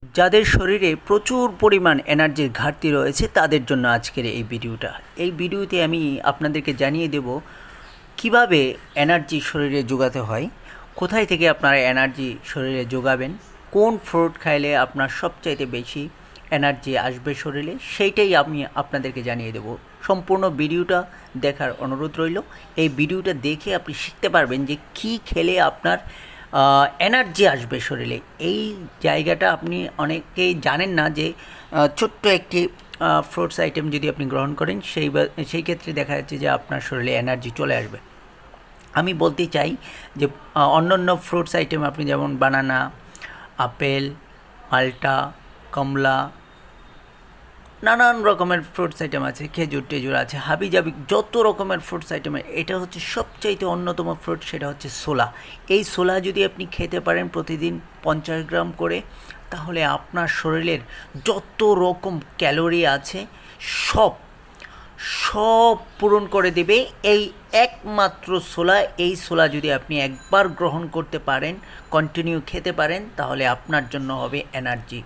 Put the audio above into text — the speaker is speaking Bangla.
যাদের শরীরে প্রচুর পরিমাণ এনার্জির ঘাটতি রয়েছে তাদের জন্য আজকের এই ভিডিওটা। এই ভিডিওতে আমি আপনাদেরকে জানিয়ে দেব কিভাবে এনার্জি শরীরে যোগাতে হয়, কোথায় থেকে আপনারা এনার্জি শরীরে যোগাবেন, কোন ফ্রুট খাইলে আপনার সবচাইতে বেশি এনার্জি আসবে শরীরে, সেইটাই আমি আপনাদেরকে জানিয়ে দেব। সম্পূর্ণ ভিডিওটা দেখার অনুরোধ রইল। এই ভিডিওটা দেখে আপনি শিখতে পারবেন যে কী খেলে আপনার এনার্জি আসবে শরীরে। এই জায়গাটা আপনি অনেকেই জানেন না যে ছোট্ট একটি ফ্রুটস আইটেম যদি আপনি গ্রহণ করেন সেই ক্ষেত্রে দেখা যাচ্ছে যে আপনার শরীরে এনার্জি চলে আসবে। আমি বলতে চাই যে অন্যান্য ফ্রুটস আইটেম আপনি যেমন বানানা, আপেল, মাল্টা, কমলা, নানান রকমের ফ্রুটস আইটেম আছে, খেজুর টেজুর আছে, হাবিজাবি যত রকমের ফ্রুটস আইটেমের এটা হচ্ছে সবচাইতে অন্যতম ফ্রুট, সেটা হচ্ছে ছোলা। এই ছোলা যদি আপনি খেতে পারেন প্রতিদিন 50 গ্রাম করে, তাহলে আপনার শরীরের যত রকম ক্যালোরি আছে সব সব পূরণ করে দেবে এই একমাত্র ছোলা। এই ছোলা যদি আপনি একবার গ্রহণ করতে পারেন, কন্টিনিউ খেতে পারেন, তাহলে আপনার জন্য হবে এনার্জি।